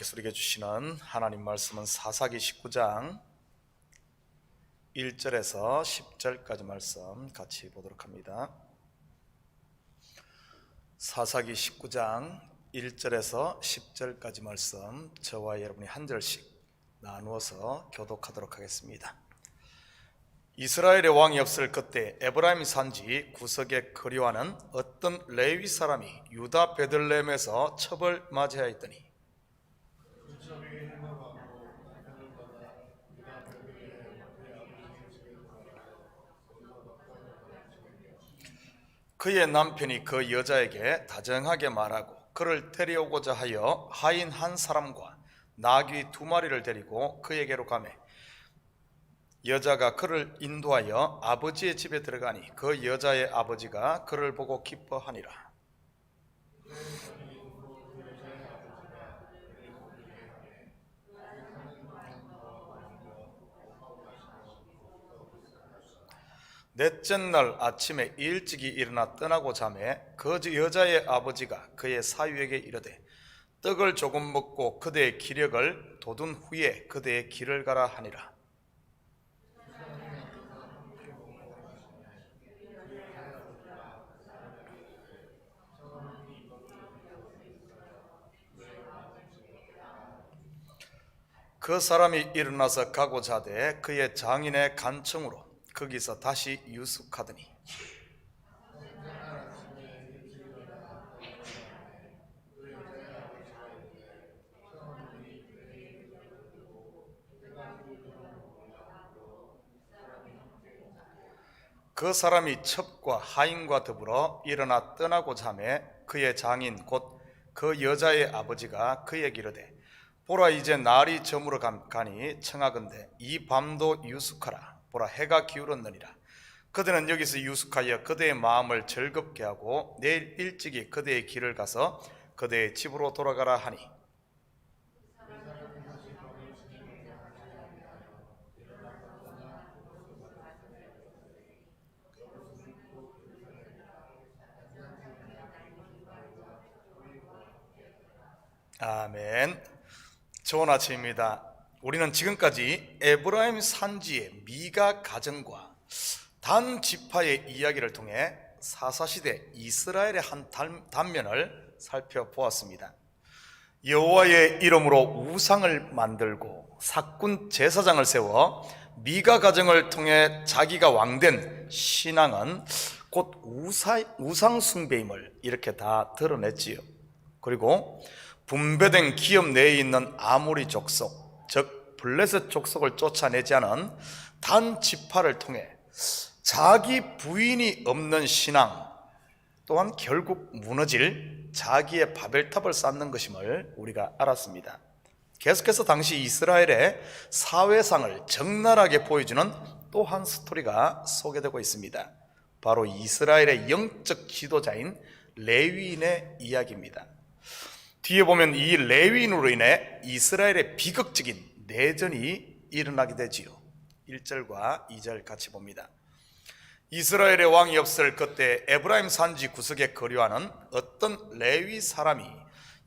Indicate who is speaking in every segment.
Speaker 1: 우리에게 주시는 하나님 말씀은 사사기 19장 1절에서 10절까지 말씀 같이 보도록 합니다. 사사기 19장 1절에서 10절까지 말씀 저와 여러분이 한 절씩 나누어서 교독하도록 하겠습니다. 이스라엘의 왕이 없을 그때 에브라임 산지 구석에 거류하는 어떤 레위 사람이 유다 베들레헴에서 첩을 맞이하였더니 그의 남편이 그 여자에게 다정하게 말하고 그를 데려오고자 하여 하인 한 사람과 나귀 2마리를 데리고 그에게로 가매 여자가 그를 인도하여 아버지의 집에 들어가니 그 여자의 아버지가 그를 보고 기뻐하니라. 넷째 날 아침에 일찍이 일어나 떠나고 자매 그 여자의 아버지가 그의 사위에게 이르되 떡을 조금 먹고 그대의 기력을 돋운 후에 그대의 길을 가라 하니라. 그 사람이 일어나서 가고자 하되 그의 장인의 간청으로 거기서 다시 유숙하더니 그 사람이 첩과 하인과 더불어 일어나 떠나고자 하매 그의 장인 곧 그 여자의 아버지가 그에게 이르되 보라 이제 날이 저물어 가니 청하건대 이 밤도 유숙하라. 보라 해가 기울었느니라. 그대는 여기서 유숙하여 그대의 마음을 즐겁게 하고 내일 일찍이 그대의 길을 가서 그대의 집으로 돌아가라 하니 아멘. 좋은 아침입니다. 우리는 지금까지 에브라임 산지의 미가 가정과 단 지파의 이야기를 통해 사사시대 이스라엘의 한 단면을 살펴보았습니다. 여호와의 이름으로 우상을 만들고 사꾼 제사장을 세워 미가 가정을 통해 자기가 왕된 신앙은 곧 우상 숭배임을 이렇게 다 드러냈지요. 그리고 분배된 기업 내에 있는 아모리 족속, 즉 블레셋 족속을 쫓아내지 않은 단 지파를 통해 자기 부인이 없는 신앙 또한 결국 무너질 자기의 바벨탑을 쌓는 것임을 우리가 알았습니다. 계속해서 당시 이스라엘의 사회상을 적나라하게 보여주는 또 한 스토리가 소개되고 있습니다. 바로 이스라엘의 영적 지도자인 레위인의 이야기입니다. 뒤에 보면 이 레위인으로 인해 이스라엘의 비극적인 내전이 일어나게 되지요. 1절과 2절 같이 봅니다. 이스라엘의 왕이 없을 그때 에브라임 산지 구석에 거류하는 어떤 레위 사람이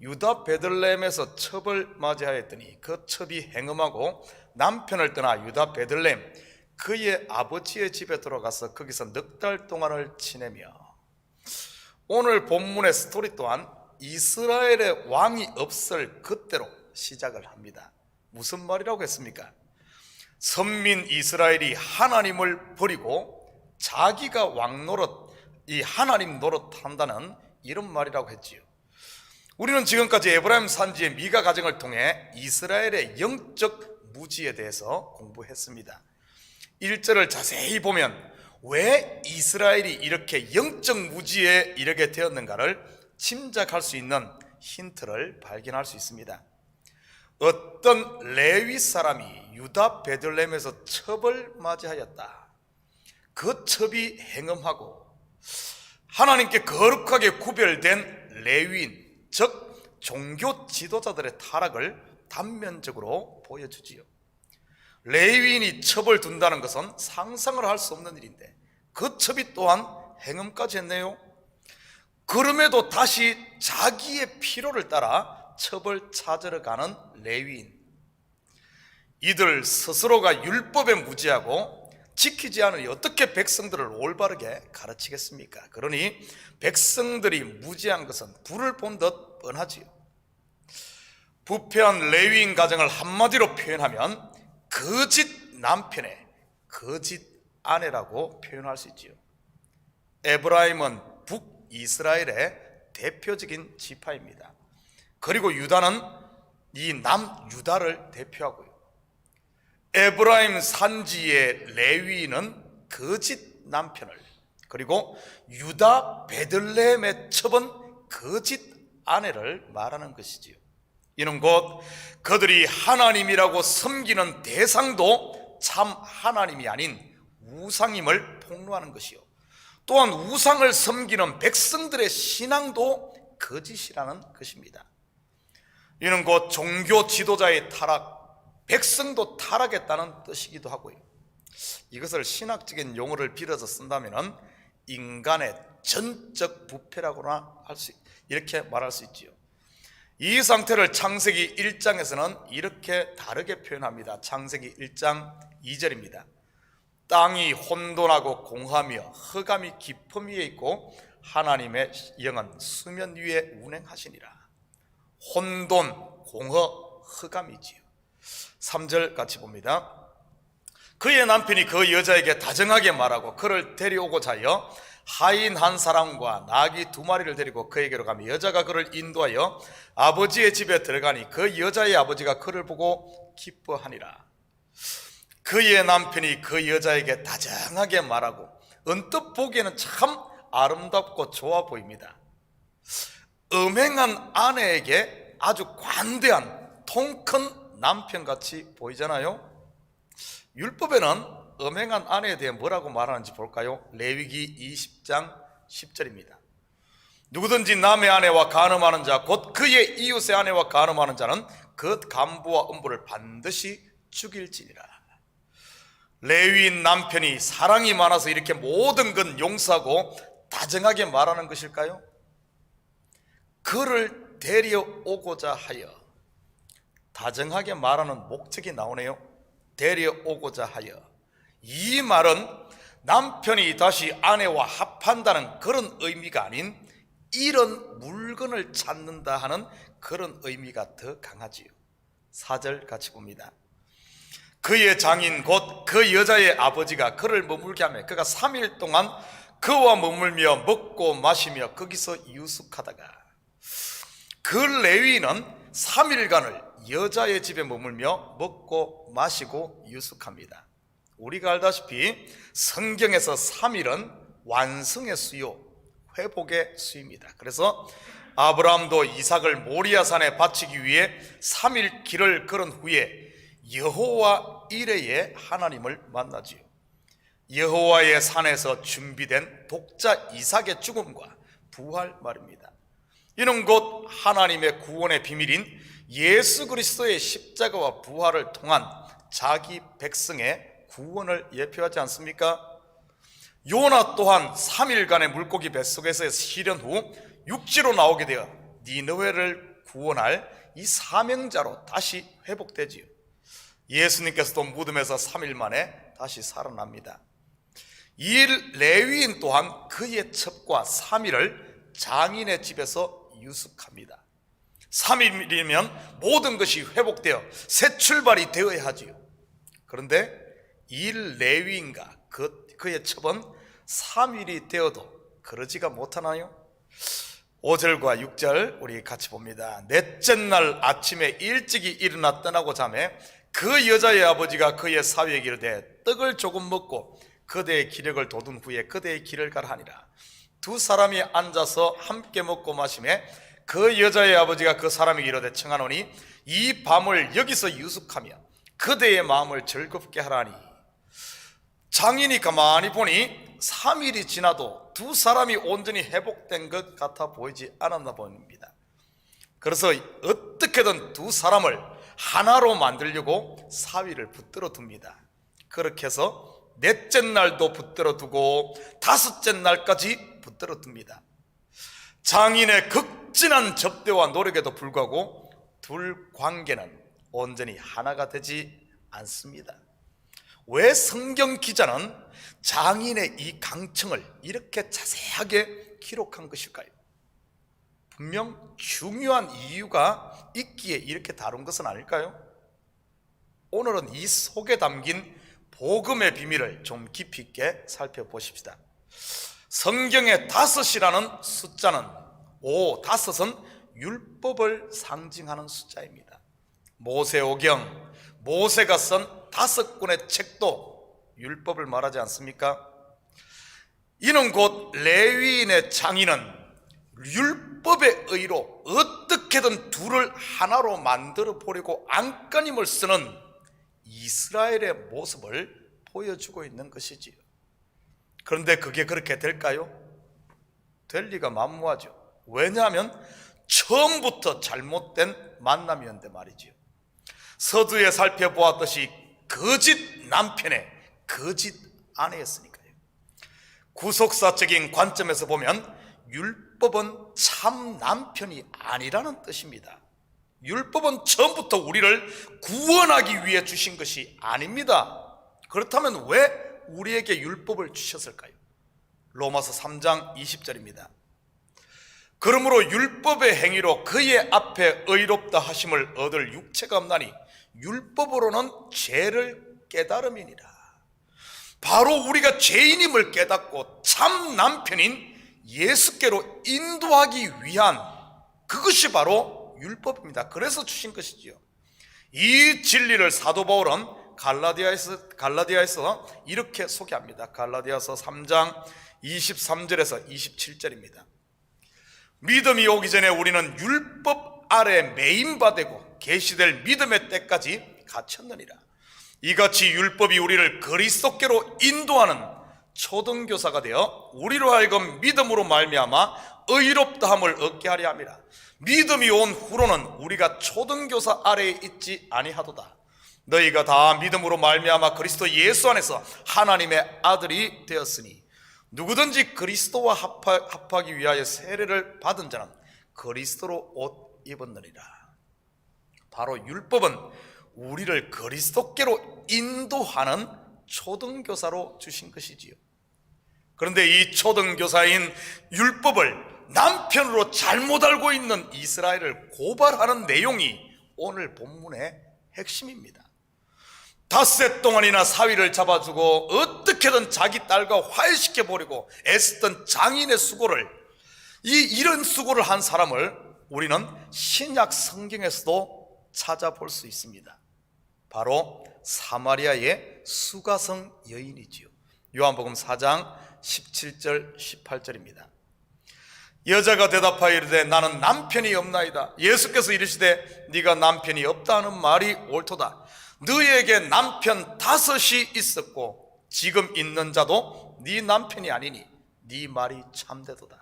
Speaker 1: 유다 베들레헴에서 첩을 맞이하였더니 그 첩이 행음하고 남편을 떠나 유다 베들레헴 그의 아버지의 집에 들어가서 거기서 넉 달 동안을 지내며 오늘 본문의 스토리 또한 이스라엘의 왕이 없을 그때로 시작을 합니다. 무슨 말이라고 했습니까? 선민 이스라엘이 하나님을 버리고 자기가 왕 노릇, 이 하나님 노릇 한다는 이런 말이라고 했지요. 우리는 지금까지 에브라임 산지의 미가 가정을 통해 이스라엘의 영적 무지에 대해서 공부했습니다. 1절을 자세히 보면 왜 이스라엘이 이렇게 영적 무지에 이르게 되었는가를 짐작할 수 있는 힌트를 발견할 수 있습니다. 어떤 레위 사람이 유다 베들레헴에서 첩을 맞이하였다. 그 첩이 행음하고 하나님께 거룩하게 구별된 레위인, 즉 종교 지도자들의 타락을 단면적으로 보여주지요. 레위인이 첩을 둔다는 것은 상상을 할 수 없는 일인데 그 첩이 또한 행음까지 했네요. 그럼에도 다시 자기의 필요를 따라 첩을 찾으러 가는 레위인. 이들 스스로가 율법에 무지하고 지키지 않으니 어떻게 백성들을 올바르게 가르치겠습니까? 그러니 백성들이 무지한 것은 불을 본 듯 뻔하지요. 부패한 레위인 가정을 한마디로 표현하면 거짓 남편의 거짓 아내라고 표현할 수 있지요. 에브라임은 북이스라엘의 대표적인 지파입니다. 그리고 유다는 이 남유다를 대표하고요. 에브라임 산지의 레위인은 거짓 남편을, 그리고 유다 베들레헴의 첩은 거짓 아내를 말하는 것이지요. 이는 곧 그들이 하나님이라고 섬기는 대상도 참 하나님이 아닌 우상임을 폭로하는 것이요, 또한 우상을 섬기는 백성들의 신앙도 거짓이라는 것입니다. 이는 곧 종교 지도자의 타락, 백성도 타락했다는 뜻이기도 하고요. 이것을 신학적인 용어를 빌어서 쓴다면 인간의 전적 부패라고나 이렇게 말할 수 있지요. 이 상태를 창세기 1장에서는 이렇게 다르게 표현합니다. 창세기 1장 2절입니다. 땅이 혼돈하고 공하며 흑암이 깊음 위에 있고 하나님의 영은 수면 위에 운행하시니라. 혼돈, 공허, 흑암이지요. 3절 같이 봅니다. 그의 남편이 그 여자에게 다정하게 말하고 그를 데려오고자 하여 하인 한 사람과 나귀 2마리를 데리고 그에게로 가며 여자가 그를 인도하여 아버지의 집에 들어가니 그 여자의 아버지가 그를 보고 기뻐하니라. 그의 남편이 그 여자에게 다정하게 말하고 언뜻 보기에는 참 아름답고 좋아 보입니다. 음행한 아내에게 아주 관대한 통큰 남편같이 보이잖아요. 율법에는 음행한 아내에 대해 뭐라고 말하는지 볼까요? 레위기 20장 10절입니다. 누구든지 남의 아내와 간음하는 자 곧 그의 이웃의 아내와 간음하는 자는 그 간부와 음부를 반드시 죽일지니라. 레위인 남편이 사랑이 많아서 이렇게 모든 건 용서하고 다정하게 말하는 것일까요? 그를 데려오고자 하여, 다정하게 말하는 목적이 나오네요. 데려오고자 하여. 이 말은 남편이 다시 아내와 합한다는 그런 의미가 아닌 이런 물건을 찾는다 하는 그런 의미가 더 강하지요. 4절 같이 봅니다. 그의 장인 곧 그 여자의 아버지가 그를 머물게 하며 그가 3일 동안 그와 머물며 먹고 마시며 거기서 유숙하다가, 그 레위인은 3일간을 여자의 집에 머물며 먹고 마시고 유숙합니다. 우리가 알다시피 성경에서 3일은 완성의 수요, 회복의 수입니다. 그래서 아브라함도 이삭을 모리아산에 바치기 위해 3일 길을 걸은 후에 여호와 이레의 하나님을 만나지요. 여호와의 산에서 준비된 독자 이삭의 죽음과 부활 말입니다. 이는 곧 하나님의 구원의 비밀인 예수 그리스도의 십자가와 부활을 통한 자기 백성의 구원을 예표하지 않습니까? 요나 또한 3일간의 물고기 뱃속에서 실현 후 육지로 나오게 되어 니느웨를 구원할 이 사명자로 다시 회복되지요. 예수님께서도 무덤에서 3일 만에 다시 살아납니다. 이 레위인 또한 그의 첩과 3일을 장인의 집에서 유숙합니다. 3일이면 모든 것이 회복되어 새 출발이 되어야 하지요. 그런데 이 레위인과 그의 첩은 3일이 되어도 그러지가 못하나요? 5절과 6절 우리 같이 봅니다. 넷째 날 아침에 일찍이 일어나 떠나고 자매 그 여자의 아버지가 그의 사위에게 이르되 떡을 조금 먹고 그대의 기력을 돋운 후에 그대의 길을 가라 하니라. 두 사람이 앉아서 함께 먹고 마시매 그 여자의 아버지가 그 사람에게 이르되 청하노니 이 밤을 여기서 유숙하며 그대의 마음을 즐겁게 하라니. 장인이 가만히 보니 3일이 지나도 두 사람이 온전히 회복된 것 같아 보이지 않았나 봅니다. 그래서 어떻게든 두 사람을 하나로 만들려고 사위를 붙들어 둡니다. 그렇게 해서 넷째 날도 붙들어 두고 다섯째 날까지 붙들어 둡니다. 장인의 극진한 접대와 노력에도 불구하고 둘 관계는 온전히 하나가 되지 않습니다. 왜 성경 기자는 장인의 이 강청을 이렇게 자세하게 기록한 것일까요? 분명 중요한 이유가 있기에 이렇게 다룬 것은 아닐까요? 오늘은 이 속에 담긴 복음의 비밀을 좀 깊이 있게 살펴보십시다. 성경의 다섯이라는 숫자는 다섯은 율법을 상징하는 숫자입니다. 모세오경, 모세가 쓴 5권의 책도 율법을 말하지 않습니까? 이는 곧 레위인의 장인은 율법의 의로 어떻게든 둘을 하나로 만들어 보려고 안간힘을 쓰는 이스라엘의 모습을 보여주고 있는 것이지요. 그런데 그게 그렇게 될까요? 될 리가 만무하죠. 왜냐하면 처음부터 잘못된 만남이었는데 말이지요. 서두에 살펴보았듯이 거짓 남편의 거짓 아내였으니까요. 구속사적인 관점에서 보면 율법은 참 남편이 아니라는 뜻입니다. 율법은 처음부터 우리를 구원하기 위해 주신 것이 아닙니다. 그렇다면 왜 우리에게 율법을 주셨을까요? 로마서 3장 20절입니다. 그러므로 율법의 행위로 그의 앞에 의롭다 하심을 얻을 육체가 없나니 율법으로는 죄를 깨달음이니라. 바로 우리가 죄인임을 깨닫고 참 남편인 예수께로 인도하기 위한 그것이 바로 율법입니다. 그래서 주신 것이지요. 이 진리를 사도 바울은 갈라디아에서 이렇게 소개합니다. 갈라디아서 3장 23절에서 27절입니다. 믿음이 오기 전에 우리는 율법 아래 매인바되고 계시될 믿음의 때까지 갇혔느니라. 이같이 율법이 우리를 그리스도께로 인도하는 초등교사가 되어 우리로 하여금 믿음으로 말미암아 의롭다함을 얻게 하려 함이라. 믿음이 온 후로는 우리가 초등교사 아래에 있지 아니하도다. 너희가 다 믿음으로 말미암아 그리스도 예수 안에서 하나님의 아들이 되었으니 누구든지 그리스도와 합하기 위하여 세례를 받은 자는 그리스도로 옷 입었느니라. 바로 율법은 우리를 그리스도께로 인도하는 초등교사로 주신 것이지요. 그런데 이 초등교사인 율법을 남편으로 잘못 알고 있는 이스라엘을 고발하는 내용이 오늘 본문의 핵심입니다. 닷새 동안이나 사위를 잡아주고 어떻게든 자기 딸과 화해시켜 보려고 애쓰던 장인의 수고를, 이런 수고를 한 사람을 우리는 신약 성경에서도 찾아볼 수 있습니다. 바로 사마리아의 수가성 여인이지요. 요한복음 4장 17절 18절입니다. 여자가 대답하여 이르되 나는 남편이 없나이다. 예수께서 이르시되 네가 남편이 없다는 말이 옳도다. 너에게 남편 5이 있었고 지금 있는 자도 네 남편이 아니니 네 말이 참되도다.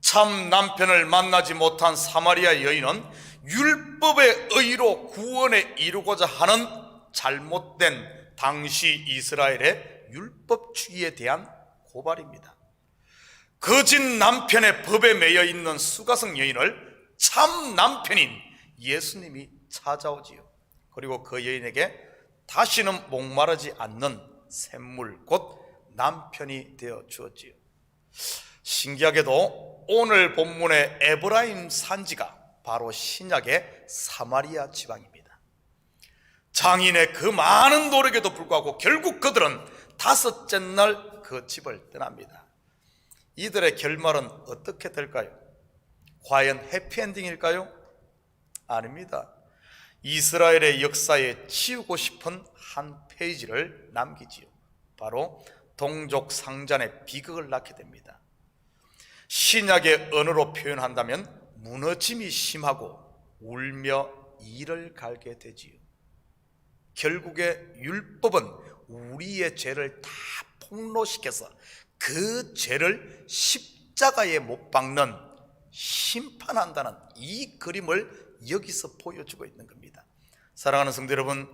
Speaker 1: 참 남편을 만나지 못한 사마리아 여인은 율법의 의로 구원에 이루고자 하는 잘못된 당시 이스라엘의 율법주의에 대한 고발입니다. 거짓 남편의 법에 매여 있는 수가성 여인을 참 남편인 예수님이 찾아오지요. 그리고 그 여인에게 다시는 목마르지 않는 샘물 곧 남편이 되어 주었지요. 신기하게도 오늘 본문의 에브라임 산지가 바로 신약의 사마리아 지방입니다. 장인의 그 많은 노력에도 불구하고 결국 그들은 5째 날 그 집을 떠납니다. 이들의 결말은 어떻게 될까요? 과연 해피엔딩일까요? 아닙니다. 이스라엘의 역사에 치우고 싶은 한 페이지를 남기지요. 바로 동족 상잔의 비극을 낳게 됩니다. 신약의 언어로 표현한다면 무너짐이 심하고 울며 이를 갈게 되지요. 결국에 율법은 우리의 죄를 다 폭로시켜서 그 죄를 십자가에 못 박는, 심판한다는 이 그림을 여기서 보여주고 있는 겁니다. 사랑하는 성도 여러분,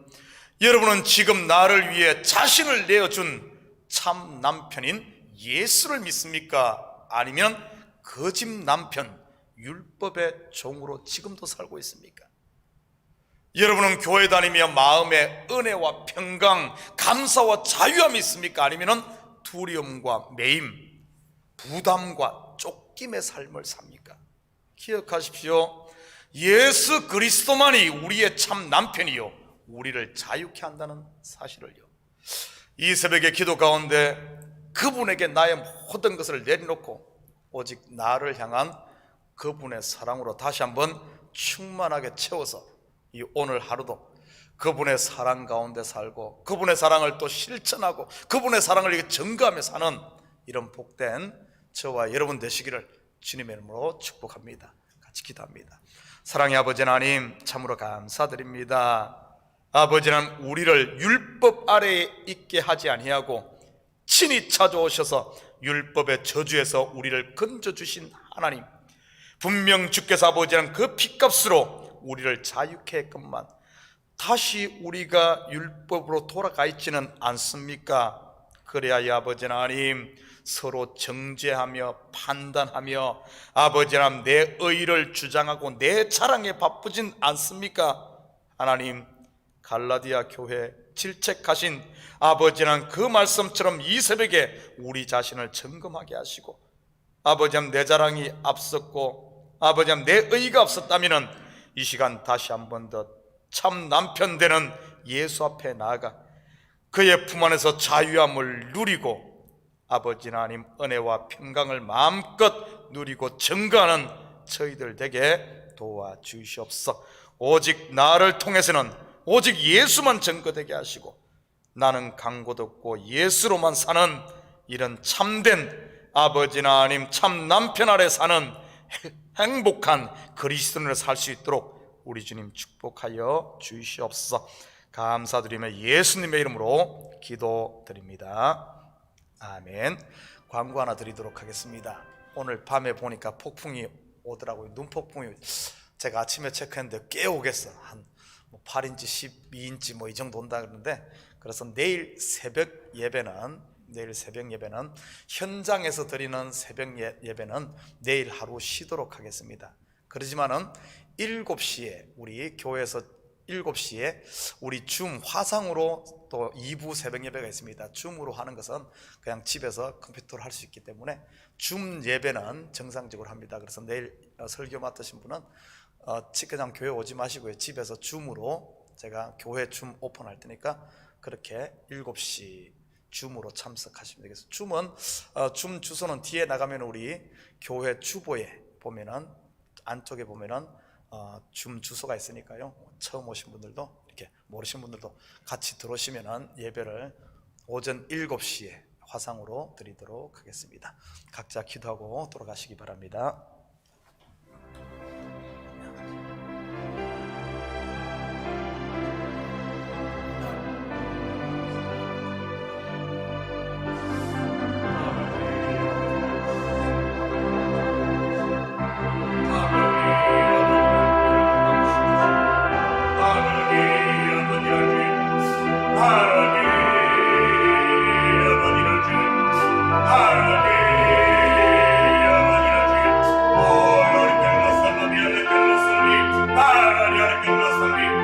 Speaker 1: 여러분은 지금 나를 위해 자신을 내어준 참 남편인 예수를 믿습니까? 아니면 거짓 남편 율법의 종으로 지금도 살고 있습니까? 여러분은 교회 다니며 마음에 은혜와 평강, 감사와 자유함이 있습니까? 아니면 두려움과 매임, 부담과 쫓김의 삶을 삽니까? 기억하십시오. 예수 그리스도만이 우리의 참 남편이요 우리를 자유케 한다는 사실을요. 이 새벽의 기도 가운데 그분에게 나의 모든 것을 내려놓고 오직 나를 향한 그분의 사랑으로 다시 한번 충만하게 채워서 이 오늘 하루도 그분의 사랑 가운데 살고 그분의 사랑을 또 실천하고 그분의 사랑을 이렇게 증거하며 사는 이런 복된 저와 여러분 되시기를 주님의 이름으로 축복합니다. 같이 기도합니다. 사랑의 아버지 하나님, 참으로 감사드립니다. 아버지는 우리를 율법 아래에 있게 하지 아니하고 친히 찾아오셔서 율법의 저주에서 우리를 건져주신 하나님, 분명 주께서 아버지는 그 핏값으로 우리를 자유케 했건만 다시 우리가 율법으로 돌아가 있지는 않습니까? 그래야 이 아버지 하나님 서로 정죄하며 판단하며 아버지 하나님 내 의를 주장하고 내 자랑에 바쁘진 않습니까? 하나님, 갈라디아 교회 질책하신 아버지 하나님 그 말씀처럼 이 새벽에 우리 자신을 점검하게 하시고 아버지 하나님 내 자랑이 앞섰고 아버지 하나님 내 의가 없었다면 이 시간 다시 한 번 더 참 남편 되는 예수 앞에 나아가 그의 품 안에서 자유함을 누리고 아버지 하나님 은혜와 평강을 마음껏 누리고 증거하는 저희들 되게 도와주시옵소서. 오직 나를 통해서는 오직 예수만 증거되게 하시고 나는 강고도 없고 예수로만 사는 이런 참된 아버지 하나님 참 남편 아래 사는 행복한 그리스도인으로 살 수 있도록 우리 주님 축복하여 주시옵소서. 감사드리며 예수님의 이름으로 기도드립니다. 아멘. 광고 하나 드리도록 하겠습니다. 오늘 밤에 보니까 폭풍이 오더라고요. 눈폭풍이. 제가 아침에 체크했는데 꽤 오겠어. 한 8인치 12인치 뭐 이 정도 온다 그러는데, 그래서 내일 새벽 예배는 현장에서 드리는 새벽 예배는 내일 하루 쉬도록 하겠습니다. 그러지만은 7시에 우리 교회에서 7시에 우리 줌 화상으로 또 2부 새벽 예배가 있습니다. 줌으로 하는 것은 그냥 집에서 컴퓨터로 할 수 있기 때문에 줌 예배는 정상적으로 합니다. 그래서 내일 설교 맡으신 분은 그냥 교회 오지 마시고요, 집에서 줌으로 제가 교회 줌 오픈할 테니까 그렇게 7시 줌으로 참석하시면 되겠습니다. 줌 주소는 뒤에 나가면 우리 교회 주보에 보면은 안쪽에 보면은 줌 주소가 있으니까요, 처음 오신 분들도 이렇게 모르신 분들도 같이 들어오시면은 예배를 오전 7시에 화상으로 드리도록 하겠습니다. 각자 기도하고 돌아가시기 바랍니다.